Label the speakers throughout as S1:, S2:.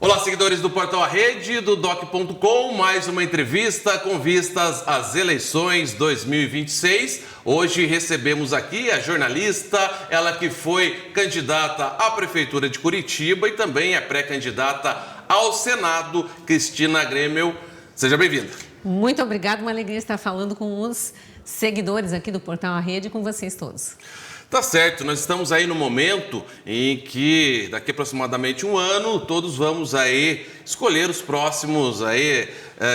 S1: Olá, seguidores do Portal A Rede, do doc.com, mais uma entrevista com vistas às eleições 2026. Hoje recebemos aqui a jornalista, ela que foi candidata à Prefeitura de Curitiba e também é pré-candidata ao Senado, Cristina Grêmio. Seja bem-vinda.
S2: Muito obrigada, uma alegria estar falando com os seguidores aqui do Portal A Rede e com vocês todos.
S1: Tá certo, nós estamos aí no momento em que daqui aproximadamente um ano todos vamos aí escolher os próximos aí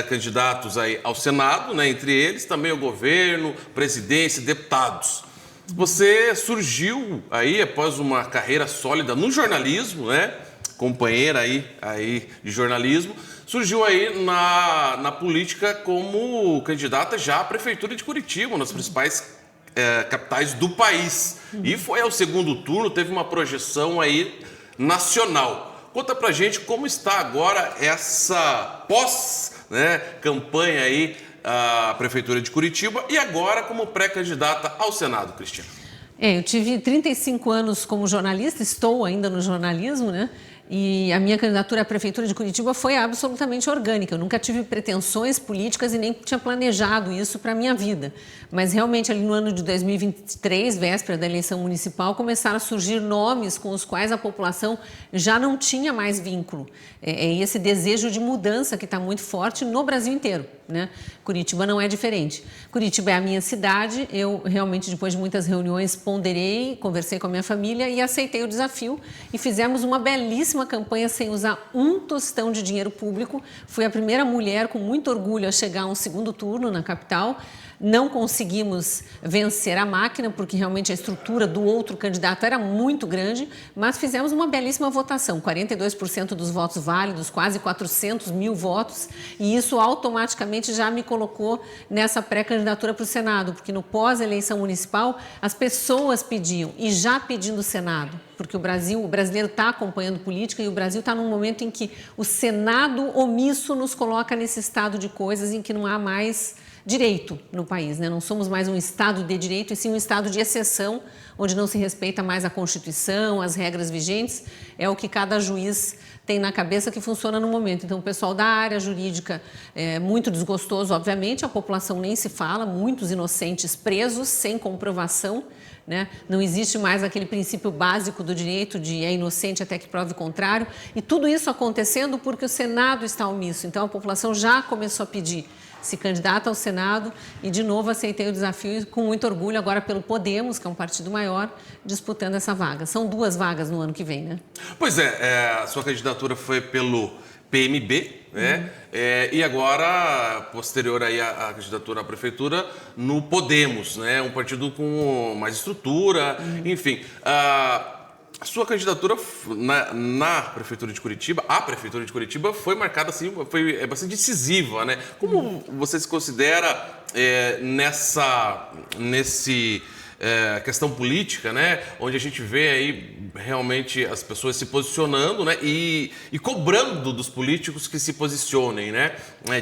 S1: candidatos aí ao Senado, né? Entre eles também o governo, presidência, deputados. Você surgiu aí após uma carreira sólida no jornalismo, né? Companheira aí de jornalismo, surgiu aí na política como candidata já à Prefeitura de Curitiba, uma das principais capitais do país. E foi ao segundo turno, teve uma projeção aí nacional. Conta pra gente como está agora essa campanha aí à Prefeitura de Curitiba e agora como pré-candidata ao Senado, Cristina.
S2: Eu tive 35 anos como jornalista, estou ainda no jornalismo, né? E a minha candidatura à Prefeitura de Curitiba foi absolutamente orgânica. Eu nunca tive pretensões políticas e nem tinha planejado isso para a minha vida. Mas realmente ali no ano de 2023, véspera da eleição municipal, começaram a surgir nomes com os quais a população já não tinha mais vínculo. É esse desejo de mudança que está muito forte no Brasil inteiro, né? Curitiba não é diferente. Curitiba é a minha cidade. Eu realmente, depois de muitas reuniões, ponderei, conversei com a minha família e aceitei o desafio e fizemos uma belíssima campanha sem usar um tostão de dinheiro público. Fui a primeira mulher com muito orgulho a chegar a um segundo turno na capital. Não conseguimos vencer a máquina, porque realmente a estrutura do outro candidato era muito grande, mas fizemos uma belíssima votação, 42% dos votos válidos, quase 400 mil votos, e isso automaticamente já me colocou nessa pré-candidatura para o Senado, porque no pós-eleição municipal as pessoas pediam, e já pedindo o Senado, porque o brasileiro está acompanhando política e o Brasil está num momento em que o Senado omisso nos coloca nesse estado de coisas em que não há mais direito no país, né? Não somos mais um Estado de direito, e sim um Estado de exceção, onde não se respeita mais a Constituição, as regras vigentes. É o que cada juiz tem na cabeça que funciona no momento. Então, o pessoal da área jurídica é muito desgostoso, obviamente, a população nem se fala, muitos inocentes presos sem comprovação, né? Não existe mais aquele princípio básico do direito de é inocente até que prove o contrário. E tudo isso acontecendo porque o Senado está omisso. Então, a população já começou a pedir, se candidata ao Senado, e de novo aceitei o desafio com muito orgulho, agora pelo Podemos, que é um partido maior, disputando essa vaga. São 2 vagas no ano que vem, né?
S1: Pois é, a sua candidatura foi pelo PMB, né? E agora, posterior aí à candidatura à Prefeitura, no Podemos, né? Um partido com mais estrutura, enfim. A sua candidatura na Prefeitura de Curitiba, a Prefeitura de Curitiba, foi marcada assim, foi bastante decisiva, né? Como você se considera nesse questão política, né? Onde a gente vê aí realmente as pessoas se posicionando, né? E cobrando dos políticos que se posicionem, né?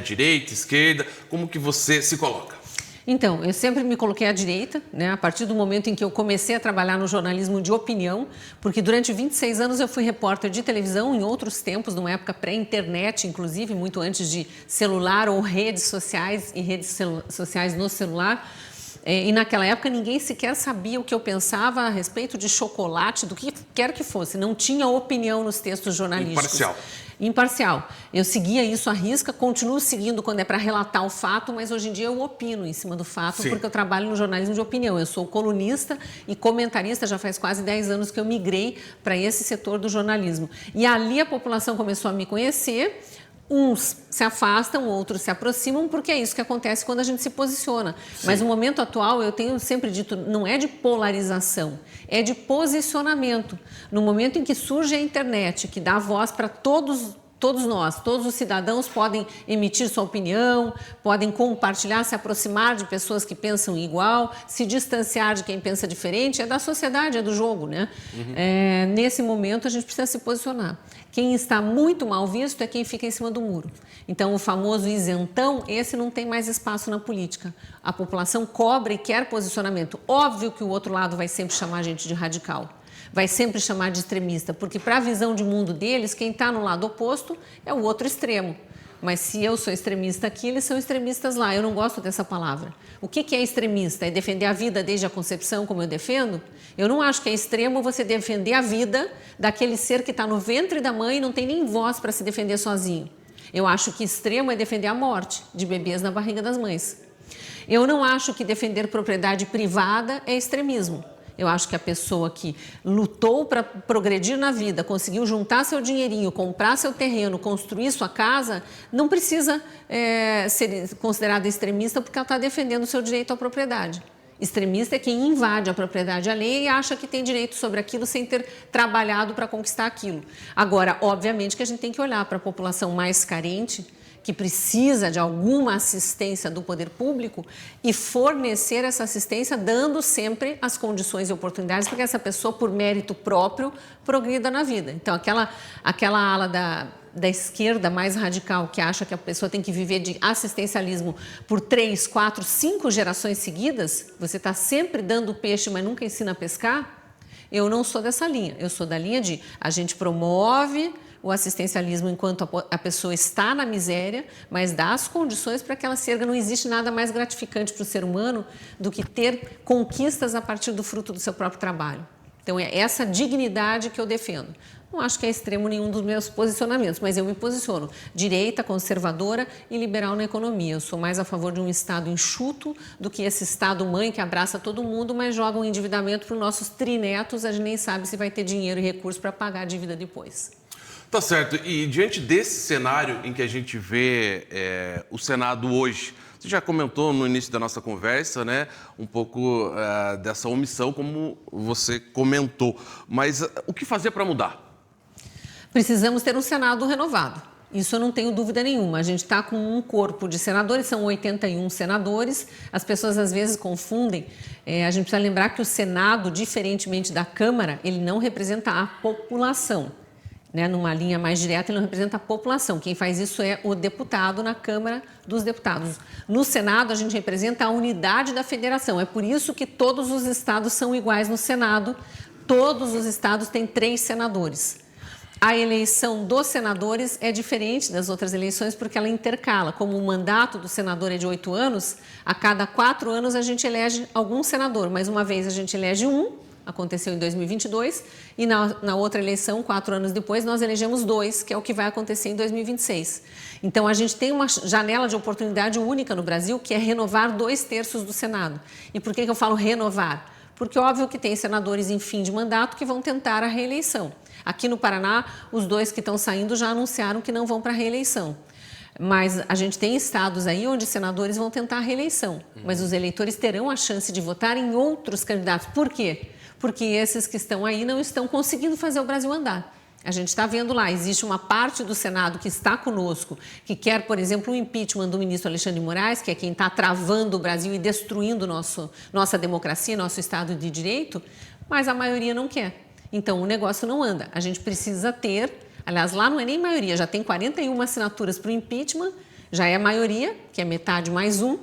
S1: Direita, esquerda, como que você se coloca?
S2: Então, eu sempre me coloquei à direita, né? A partir do momento em que eu comecei a trabalhar no jornalismo de opinião, porque durante 26 anos eu fui repórter de televisão, em outros tempos, numa época pré-internet, inclusive, muito antes de celular ou redes sociais e redes sociais no celular. E naquela época ninguém sequer sabia o que eu pensava a respeito de chocolate, do que quer que fosse. Não tinha opinião nos textos jornalísticos. Imparcial. Eu seguia isso à risca, continuo seguindo quando é para relatar o fato, mas hoje em dia eu opino em cima do fato. Sim. Porque eu trabalho no jornalismo de opinião. Eu sou colunista e comentarista, já faz quase 10 anos que eu migrei para esse setor do jornalismo. E ali a população começou a me conhecer. Uns se afastam, outros se aproximam, porque é isso que acontece quando a gente se posiciona. Sim. Mas no momento atual, eu tenho sempre dito, não é de polarização, é de posicionamento. No momento em que surge a internet, que dá voz para todos nós, todos os cidadãos podem emitir sua opinião, podem compartilhar, se aproximar de pessoas que pensam igual, se distanciar de quem pensa diferente, é da sociedade, é do jogo, né? Nesse momento a gente precisa se posicionar. Quem está muito mal visto é quem fica em cima do muro. Então o famoso isentão, esse não tem mais espaço na política. A população cobra e quer posicionamento. Óbvio que o outro lado vai sempre chamar a gente de radical. vai sempre chamar de extremista, porque para a visão de mundo deles, quem está no lado oposto é o outro extremo. Mas se eu sou extremista aqui, eles são extremistas lá. Eu não gosto dessa palavra. O que é extremista? É defender a vida desde a concepção, como eu defendo? Eu não acho que é extremo você defender a vida daquele ser que está no ventre da mãe e não tem nem voz para se defender sozinho. Eu acho que extremo é defender a morte de bebês na barriga das mães. Eu não acho que defender propriedade privada é extremismo. Eu acho que a pessoa que lutou para progredir na vida, conseguiu juntar seu dinheirinho, comprar seu terreno, construir sua casa, não precisa ser considerada extremista porque ela está defendendo o seu direito à propriedade. Extremista é quem invade a propriedade alheia e acha que tem direito sobre aquilo sem ter trabalhado para conquistar aquilo. Agora, obviamente que a gente tem que olhar para a população mais carente, que precisa de alguma assistência do poder público e fornecer essa assistência dando sempre as condições e oportunidades para que essa pessoa, por mérito próprio, progrida na vida. Então, aquela ala da esquerda mais radical que acha que a pessoa tem que viver de assistencialismo por 3, 4, 5 gerações seguidas, você está sempre dando peixe, mas nunca ensina a pescar, eu não sou dessa linha. Eu sou da linha de a gente promove o assistencialismo enquanto a pessoa está na miséria, mas dá as condições para que ela se erga. Não existe nada mais gratificante para o ser humano do que ter conquistas a partir do fruto do seu próprio trabalho. Então, é essa dignidade que eu defendo. Não acho que é extremo nenhum dos meus posicionamentos, mas eu me posiciono direita, conservadora e liberal na economia. Eu sou mais a favor de um Estado enxuto do que esse Estado-mãe que abraça todo mundo, mas joga um endividamento para os nossos trinetos, a gente nem sabe se vai ter dinheiro e recurso para pagar a dívida depois.
S1: Tá certo. E diante desse cenário em que a gente vê o Senado hoje, você já comentou no início da nossa conversa, né, um pouco dessa omissão, como você comentou. Mas o que fazer para mudar?
S2: Precisamos ter um Senado renovado. Isso eu não tenho dúvida nenhuma. A gente está com um corpo de senadores, são 81 senadores. As pessoas às vezes confundem. A gente precisa lembrar que o Senado, diferentemente da Câmara, ele não representa a população. Numa linha mais direta, ele não representa a população. Quem faz isso é o deputado na Câmara dos Deputados. No Senado, a gente representa a unidade da federação. É por isso que todos os estados são iguais no Senado. Todos os estados têm 3 senadores. A eleição dos senadores é diferente das outras eleições porque ela intercala. Como o mandato do senador é de 8 anos, a cada 4 anos a gente elege algum senador. Mas uma vez a gente elege um. Aconteceu em 2022 e na outra eleição, 4 anos depois, nós elegemos 2, que é o que vai acontecer em 2026. Então, a gente tem uma janela de oportunidade única no Brasil, que é renovar 2/3 do Senado. E por que eu falo renovar? Porque óbvio que tem senadores em fim de mandato que vão tentar a reeleição. Aqui no Paraná, os 2 que estão saindo já anunciaram que não vão para a reeleição. Mas a gente tem estados aí onde senadores vão tentar a reeleição. Mas os eleitores terão a chance de votar em outros candidatos. Por quê? Porque esses que estão aí não estão conseguindo fazer o Brasil andar. A gente está vendo lá, existe uma parte do Senado que está conosco, que quer, por exemplo, o impeachment do ministro Alexandre de Moraes, que é quem está travando o Brasil e destruindo nossa democracia, nosso Estado de Direito, mas a maioria não quer. Então, o negócio não anda. A gente precisa ter, aliás, lá não é nem maioria, já tem 41 assinaturas para o impeachment, já é a maioria, que é metade mais um,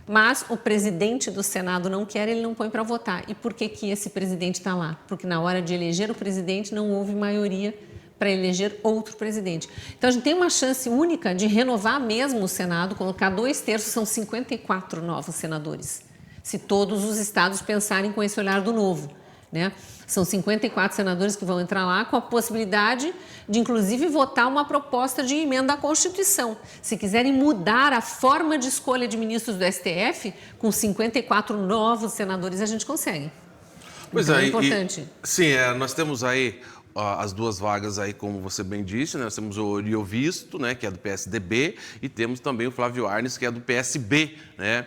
S2: mas o presidente do Senado não quer, ele não põe para votar. E por que esse presidente está lá? Porque na hora de eleger o presidente não houve maioria para eleger outro presidente. Então a gente tem uma chance única de renovar mesmo o Senado, colocar 2/3, são 54 novos senadores. Se todos os estados pensarem com esse olhar do novo, né? São 54 senadores que vão entrar lá com a possibilidade de, inclusive, votar uma proposta de emenda à Constituição. Se quiserem mudar a forma de escolha de ministros do STF, com 54 novos senadores, a gente consegue.
S1: Pois
S2: então, é importante.
S1: Sim, nós temos aí as 2 vagas aí, como você bem disse, né? Nós temos o Oriovisto, né, que é do PSDB, e temos também o Flávio Arnes, que é do PSB, né?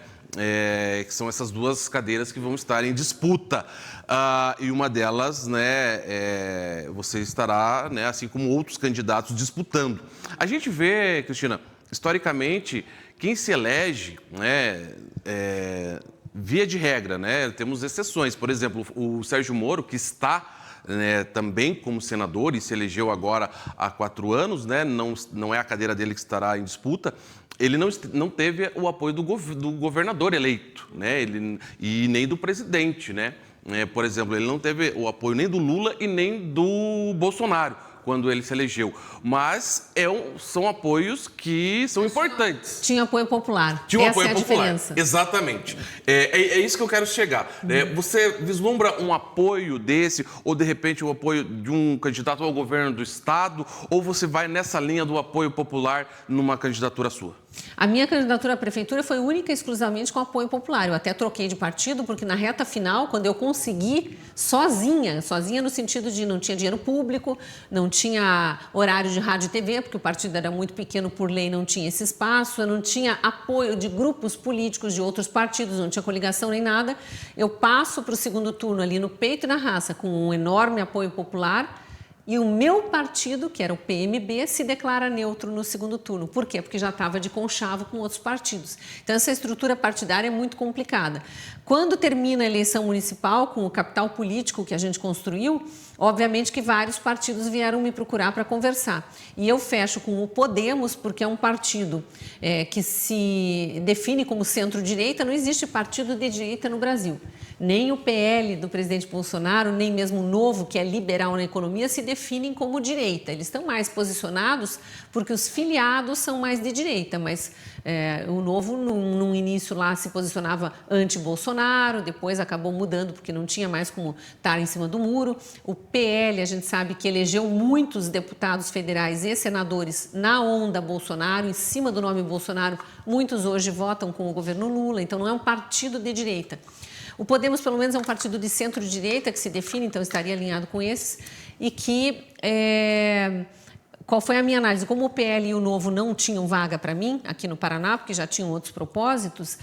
S1: Que são essas 2 cadeiras que vão estar em disputa. E uma delas, né, você estará, né, assim como outros candidatos, disputando. A gente vê, Cristina, historicamente, quem se elege, né, via de regra, né, temos exceções. Por exemplo, o Sérgio Moro, que está também como senador e se elegeu agora há 4 anos, né, não é a cadeira dele que estará em disputa, ele não teve o apoio do governador eleito, né, e nem do presidente, né? Por exemplo, ele não teve o apoio nem do Lula e nem do Bolsonaro quando ele se elegeu. Mas são apoios que são importantes.
S2: Tinha apoio popular.
S1: Tinha um
S2: Essa
S1: apoio
S2: é a
S1: popular.
S2: diferença.
S1: Exatamente. É isso que eu quero chegar. Você vislumbra um apoio desse, ou de repente o apoio de um candidato ao governo do Estado, ou você vai nessa linha do apoio popular numa candidatura sua?
S2: A minha candidatura à prefeitura foi única e exclusivamente com apoio popular. Eu até troquei de partido, porque na reta final, quando eu consegui, sozinha no sentido de não tinha dinheiro público, não tinha horário de rádio e TV, porque o partido era muito pequeno por lei, não tinha esse espaço, eu não tinha apoio de grupos políticos de outros partidos, não tinha coligação nem nada. Eu passo para o segundo turno ali no peito e na raça, com um enorme apoio popular. E o meu partido, que era o PMB, se declara neutro no segundo turno. Por quê? Porque já estava de conchavo com outros partidos. Então, essa estrutura partidária é muito complicada. Quando termina a eleição municipal, com o capital político que a gente construiu, obviamente que vários partidos vieram me procurar para conversar. E eu fecho com o Podemos, porque é um partido que se define como centro-direita. Não existe partido de direita no Brasil. Nem o PL do presidente Bolsonaro, nem mesmo o Novo, que é liberal na economia, se definem como direita. Eles estão mais posicionados porque os filiados são mais de direita, mas o Novo, num início lá, se posicionava anti-Bolsonaro, depois acabou mudando porque não tinha mais como estar em cima do muro. O PL, a gente sabe que elegeu muitos deputados federais e senadores na onda Bolsonaro, em cima do nome Bolsonaro. Muitos hoje votam com o governo Lula, então não é um partido de direita. O Podemos, pelo menos, é um partido de centro-direita que se define, então estaria alinhado com esses, e que... Qual foi a minha análise? Como o PL e o Novo não tinham vaga para mim, aqui no Paraná, porque já tinham outros propósitos,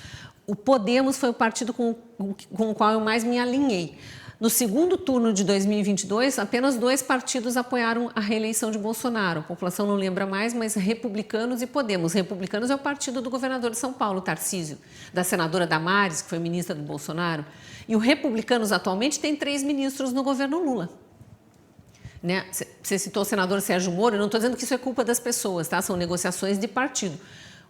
S2: o Podemos foi o partido com o qual eu mais me alinhei. No segundo turno de 2022, apenas 2 partidos apoiaram a reeleição de Bolsonaro. A população não lembra mais, mas Republicanos e Podemos. Republicanos é o partido do governador de São Paulo, Tarcísio, da senadora Damares, que foi ministra do Bolsonaro. E o Republicanos atualmente tem 3 ministros no governo Lula. Né? Você citou o senador Sérgio Moro, eu não estou dizendo que isso é culpa das pessoas, tá? São negociações de partido.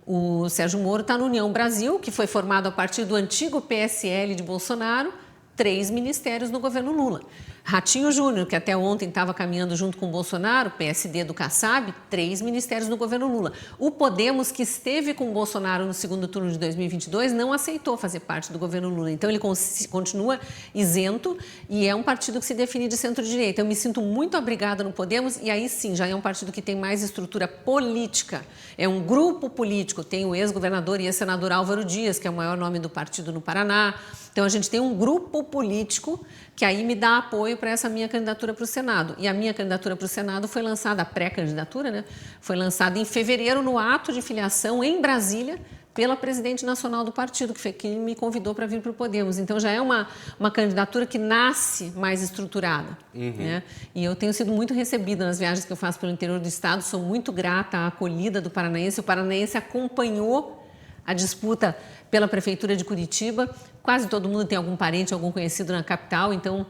S2: O Sérgio Moro está no União Brasil, que foi formado a partir do antigo PSL de Bolsonaro, 3 ministérios no governo Lula. Ratinho Júnior, que até ontem estava caminhando junto com o Bolsonaro, PSD do Kassab, 3 ministérios no governo Lula. O Podemos, que esteve com o Bolsonaro no segundo turno de 2022, não aceitou fazer parte do governo Lula. Então, ele continua isento e é um partido que se define de centro-direita. Eu me sinto muito abrigada no Podemos e aí sim, já é um partido que tem mais estrutura política. É um grupo político. Tem o ex-governador e ex-senador Álvaro Dias, que é o maior nome do partido no Paraná. Então, a gente tem um grupo político que aí me dá apoio para essa minha candidatura para o Senado. E a minha candidatura para o Senado foi lançada, a pré-candidatura, né? Foi lançada em fevereiro, no ato de filiação em Brasília, pela presidente nacional do partido, que foi quem me convidou para vir para o Podemos. Então, já é uma candidatura que nasce mais estruturada. Né? E eu tenho sido muito recebida nas viagens que eu faço pelo interior do estado, sou muito grata à acolhida do paranaense. O paranaense acompanhou a disputa pela Prefeitura de Curitiba. Quase todo mundo tem algum parente, algum conhecido na capital, então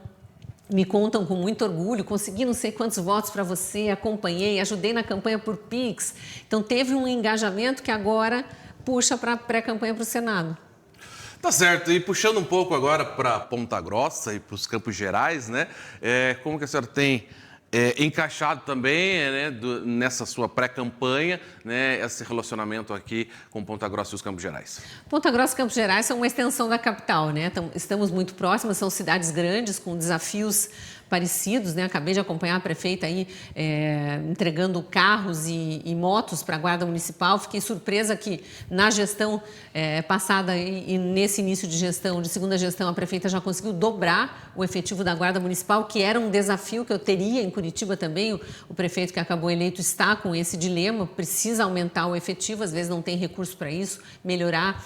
S2: me contam com muito orgulho. Consegui não sei quantos votos para você, acompanhei, ajudei na campanha por Pix. Então teve um engajamento que agora puxa para a pré-campanha para o Senado.
S1: Tá certo. E puxando um pouco agora para Ponta Grossa e para os Campos Gerais, né? Como que a senhora tem encaixado também, né, nessa sua pré-campanha, né, esse relacionamento aqui com Ponta Grossa e os Campos Gerais?
S2: Ponta Grossa e Campos Gerais são uma extensão da capital, né? Então, estamos muito próximas, são cidades grandes com desafios parecidos, né? Acabei de acompanhar a prefeita aí entregando carros e motos para a Guarda Municipal. Fiquei surpresa que na gestão passada e nesse início de gestão, de segunda gestão, a prefeita já conseguiu dobrar o efetivo da Guarda Municipal, que era um desafio que eu teria em Curitiba também. O prefeito que acabou eleito está com esse dilema, precisa aumentar o efetivo, às vezes não tem recurso para isso, melhorar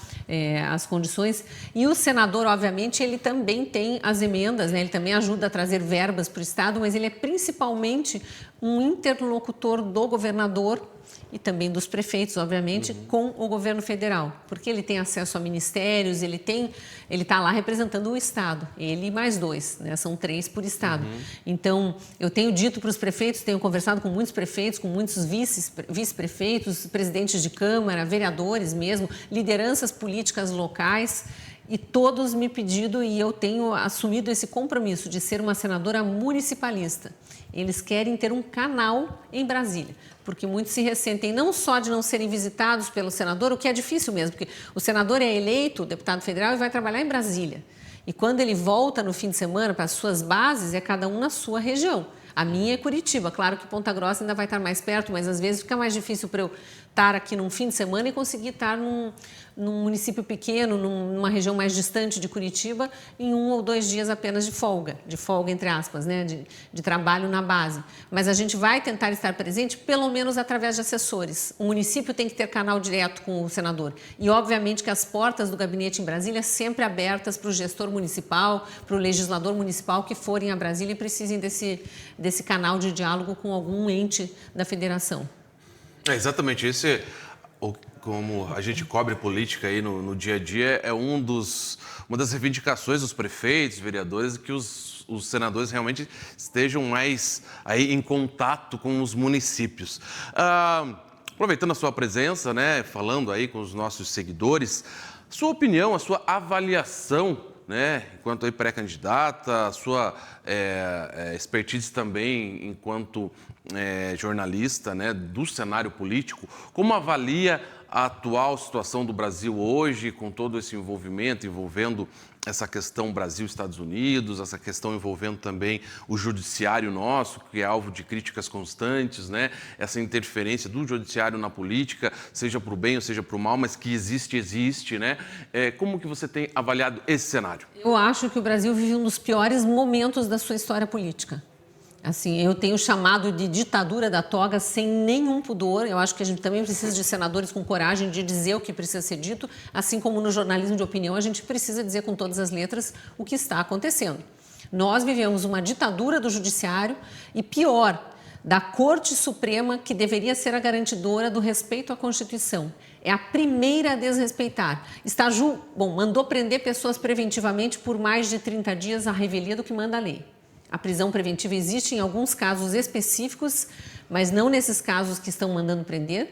S2: as condições. E o senador, obviamente, ele também tem as emendas, né? Ele também ajuda a trazer verbas para o Estado, mas ele é principalmente um interlocutor do governador e também dos prefeitos, obviamente, com o governo federal, porque ele tem acesso a ministérios, ele está lá representando o Estado, ele e mais 2, né? São 3 por Estado. Então, eu tenho dito para os prefeitos, tenho conversado com muitos prefeitos, com muitos vice-prefeitos, presidentes de Câmara, vereadores mesmo, lideranças políticas locais, e todos me pedindo, e eu tenho assumido esse compromisso de ser uma senadora municipalista. Eles querem ter um canal em Brasília, porque muitos se ressentem não só de não serem visitados pelo senador, o que é difícil mesmo, porque o senador é eleito, deputado federal, e vai trabalhar em Brasília. E quando ele volta no fim de semana para as suas bases, é cada um na sua região. A minha é Curitiba, claro que Ponta Grossa ainda vai estar mais perto, mas às vezes fica mais difícil para eu estar aqui num fim de semana e conseguir estar num município pequeno, numa região mais distante de Curitiba, em 1 ou 2 dias apenas de folga entre aspas, né, de trabalho na base. Mas a gente vai tentar estar presente, pelo menos através de assessores. O município tem que ter canal direto com o senador. E, obviamente, que as portas do gabinete em Brasília sempre abertas para o gestor municipal, para o legislador municipal que forem a Brasília e precisem desse canal de diálogo com algum ente da federação.
S1: Exatamente, como a gente cobre política aí no dia a dia, é uma das reivindicações dos prefeitos, vereadores, que os senadores realmente estejam mais aí em contato com os municípios. Aproveitando a sua presença, né, falando aí com os nossos seguidores, sua opinião, a sua avaliação, né, enquanto aí pré-candidata, a sua expertise também enquanto jornalista, né, do cenário político, como avalia a atual situação do Brasil hoje, com todo esse envolvimento, envolvendo essa questão Brasil-Estados Unidos, essa questão envolvendo também o judiciário nosso, que é alvo de críticas constantes, né? Essa interferência do judiciário na política, seja para o bem ou seja para o mal, mas que existe, né? Como que você tem avaliado esse cenário?
S2: Eu acho que o Brasil vive um dos piores momentos da sua história política. Assim, eu tenho chamado de ditadura da toga sem nenhum pudor. Eu acho que a gente também precisa de senadores com coragem de dizer o que precisa ser dito, assim como no jornalismo de opinião a gente precisa dizer com todas as letras o que está acontecendo. Nós vivemos uma ditadura do judiciário e, pior, da Corte Suprema, que deveria ser a garantidora do respeito à Constituição. É a primeira a desrespeitar. Mandou prender pessoas preventivamente por mais de 30 dias à revelia do que manda a lei. A prisão preventiva existe em alguns casos específicos, mas não nesses casos que estão mandando prender.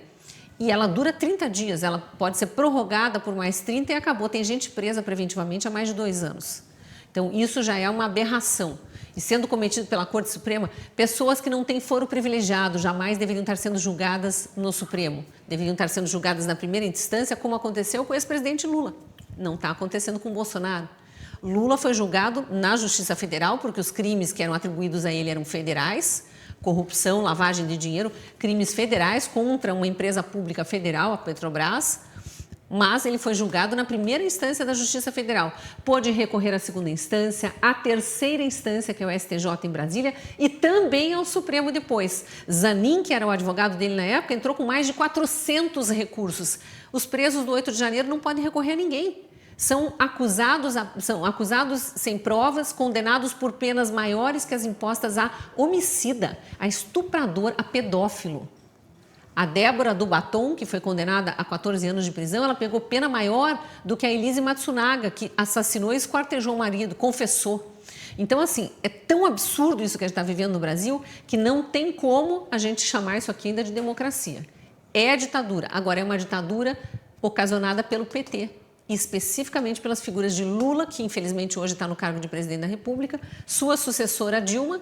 S2: E ela dura 30 dias, ela pode ser prorrogada por mais 30 e acabou. Tem gente presa preventivamente há mais de 2 anos. Então, isso já é uma aberração. E sendo cometido pela Corte Suprema, pessoas que não têm foro privilegiado jamais deveriam estar sendo julgadas no Supremo. Deveriam estar sendo julgadas na primeira instância, como aconteceu com o ex-presidente Lula. Não está acontecendo com o Bolsonaro. Lula foi julgado na Justiça Federal, porque os crimes que eram atribuídos a ele eram federais, corrupção, lavagem de dinheiro, crimes federais contra uma empresa pública federal, a Petrobras, mas ele foi julgado na primeira instância da Justiça Federal. Pôde recorrer à segunda instância, à terceira instância, que é o STJ em Brasília, e também ao Supremo depois. Zanin, que era o advogado dele na época, entrou com mais de 400 recursos. Os presos do 8 de janeiro não podem recorrer a ninguém. São acusados sem provas, condenados por penas maiores que as impostas a homicida, a estuprador, a pedófilo. A Débora do Batom, que foi condenada a 14 anos de prisão, ela pegou pena maior do que a Elise Matsunaga, que assassinou e esquartejou o marido, confessou. Então, assim, é tão absurdo isso que a gente está vivendo no Brasil que não tem como a gente chamar isso aqui ainda de democracia. É ditadura. Agora, é uma ditadura ocasionada pelo PT. E especificamente pelas figuras de Lula, que infelizmente hoje está no cargo de presidente da República, sua sucessora Dilma,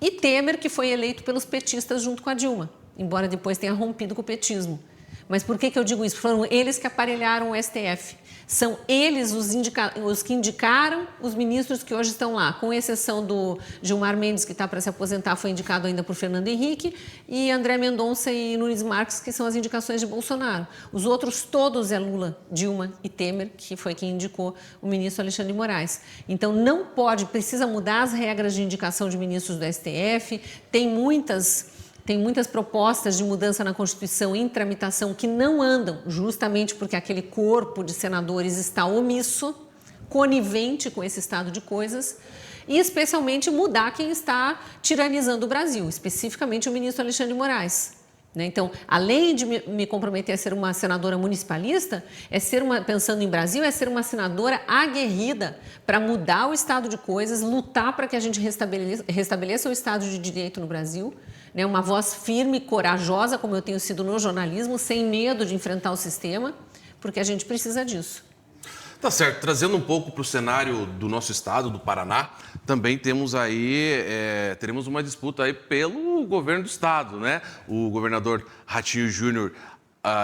S2: e Temer, que foi eleito pelos petistas junto com a Dilma, embora depois tenha rompido com o petismo. Mas por que eu digo isso? Foram eles que aparelharam o STF. São eles os que indicaram os ministros que hoje estão lá, com exceção do Gilmar Mendes, que está para se aposentar, foi indicado ainda por Fernando Henrique, e André Mendonça e Nunes Marques, que são as indicações de Bolsonaro. Os outros todos é Lula, Dilma e Temer, que foi quem indicou o ministro Alexandre de Moraes. Então, precisa mudar as regras de indicação de ministros do STF, tem muitas propostas de mudança na Constituição em tramitação que não andam, justamente porque aquele corpo de senadores está omisso, conivente com esse estado de coisas, e especialmente mudar quem está tiranizando o Brasil, especificamente o ministro Alexandre de Moraes. Então, além de me comprometer a ser uma senadora municipalista, pensando em Brasil, é ser uma senadora aguerrida para mudar o estado de coisas, lutar para que a gente restabeleça o estado de direito no Brasil, uma voz firme e corajosa, como eu tenho sido no jornalismo, sem medo de enfrentar o sistema, porque a gente precisa disso.
S1: Tá certo. Trazendo um pouco para o cenário do nosso estado, do Paraná, também temos aí, teremos uma disputa aí pelo governo do estado, né? O governador Ratinho Júnior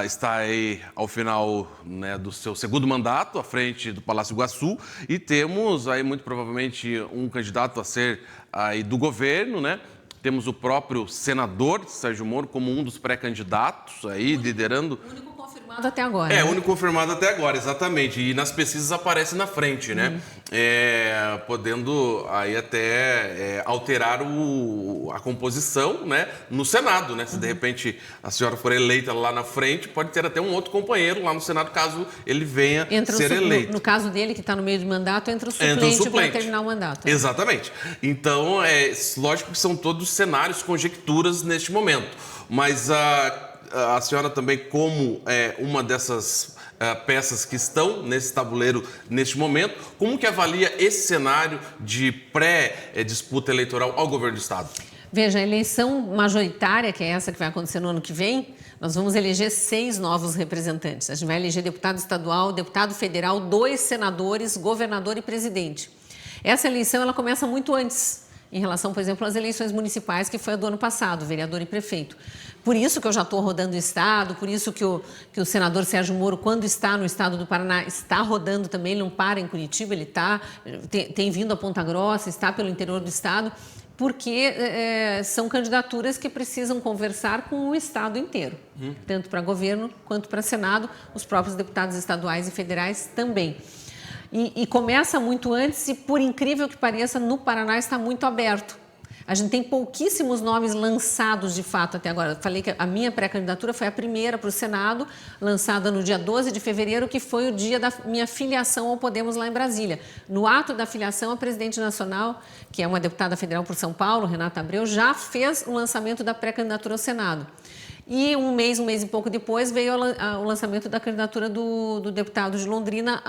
S1: está aí ao final, né, do seu segundo mandato, à frente do Palácio Iguaçu, e temos aí muito provavelmente um candidato a ser aí do governo, né? Temos o próprio senador Sérgio Moro como um dos pré-candidatos aí, liderando.
S2: O único confirmado até agora.
S1: O único confirmado até agora, exatamente. E nas pesquisas aparece na frente, né? Podendo aí até alterar a composição, né, no Senado, né? Se de repente a senhora for eleita lá na frente, pode ter até um outro companheiro lá no Senado, caso ele venha ser eleito.
S2: No caso dele, que está no meio do mandato, entra o suplente para terminar o mandato.
S1: Exatamente. Então, lógico que são todos cenários, conjecturas neste momento. Mas a senhora também, como uma dessas peças que estão nesse tabuleiro neste momento, como que avalia esse cenário de pré-disputa eleitoral ao governo do estado?
S2: Veja, a eleição majoritária, que é essa que vai acontecer no ano que vem, nós vamos eleger 6 novos representantes. A gente vai eleger deputado estadual, deputado federal, 2 senadores, governador e presidente. Essa eleição ela começa muito antes, em relação, por exemplo, às eleições municipais, que foi a do ano passado, vereador e prefeito. Por isso que eu já estou rodando o estado, por isso que o senador Sérgio Moro, quando está no estado do Paraná, está rodando também, ele não para em Curitiba, ele tem vindo a Ponta Grossa, está pelo interior do estado, porque são candidaturas que precisam conversar com o estado inteiro, tanto para governo quanto para Senado, os próprios deputados estaduais e federais também. E começa muito antes e, por incrível que pareça, no Paraná está muito aberto. A gente tem pouquíssimos nomes lançados de fato até agora. Eu falei que a minha pré-candidatura foi a primeira para o Senado, lançada no dia 12 de fevereiro, que foi o dia da minha filiação ao Podemos lá em Brasília. No ato da filiação, a presidente nacional, que é uma deputada federal por São Paulo, Renata Abreu, já fez o lançamento da pré-candidatura ao Senado. E um mês e pouco depois, veio o lançamento da candidatura do deputado de Londrina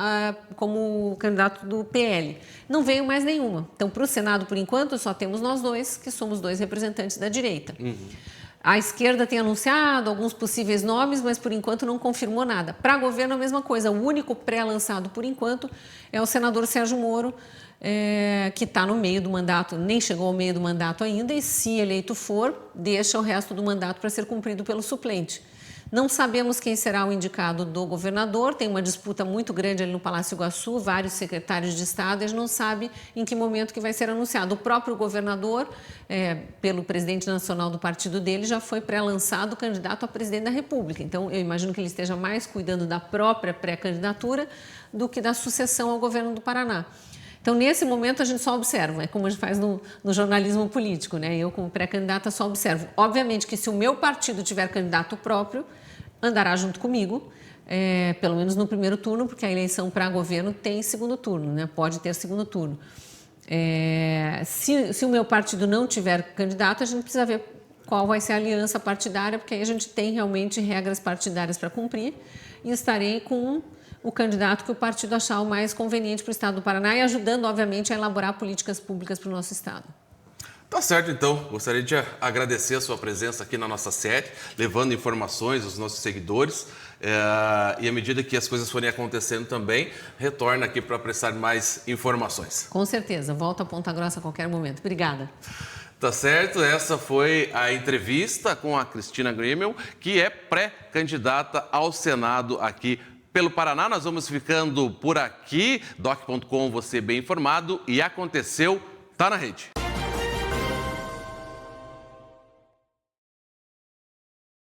S2: como candidato do PL. Não veio mais nenhuma. Então, para o Senado, por enquanto, só temos nós 2, que somos 2 representantes da direita. A esquerda tem anunciado alguns possíveis nomes, mas por enquanto não confirmou nada. Para governo, a mesma coisa. O único pré-lançado, por enquanto, é o senador Sérgio Moro, que está no meio do mandato, nem chegou ao meio do mandato ainda, e se eleito for, deixa o resto do mandato para ser cumprido pelo suplente. Não sabemos quem será o indicado do governador, tem uma disputa muito grande ali no Palácio Iguaçu, vários secretários de Estado, e a gente não sabe em que momento que vai ser anunciado. O próprio governador, pelo presidente nacional do partido dele, já foi pré-lançado candidato a presidente da República. Então, eu imagino que ele esteja mais cuidando da própria pré-candidatura do que da sucessão ao governo do Paraná. Então, nesse momento, a gente só observa, é como a gente faz no jornalismo político, né? Eu, como pré-candidata, só observo. Obviamente que se o meu partido tiver candidato próprio, andará junto comigo, pelo menos no primeiro turno, porque a eleição para governo tem segundo turno, né? Pode ter segundo turno. Se o meu partido não tiver candidato, a gente precisa ver qual vai ser a aliança partidária, porque aí a gente tem realmente regras partidárias para cumprir, e estarei com o candidato que o partido achar o mais conveniente para o estado do Paraná e ajudando, obviamente, a elaborar políticas públicas para o nosso estado.
S1: Tá certo, então. Gostaria de agradecer a sua presença aqui na nossa sede, levando informações aos nossos seguidores. E à medida que as coisas forem acontecendo também, retorna aqui para prestar mais informações.
S2: Com certeza. Volto a Ponta Grossa a qualquer momento. Obrigada.
S1: Tá certo, essa foi a entrevista com a Cristina Grimel, que é pré-candidata ao Senado aqui pelo Paraná. Nós vamos ficando por aqui. Doc.com, você bem informado. E aconteceu, tá na rede.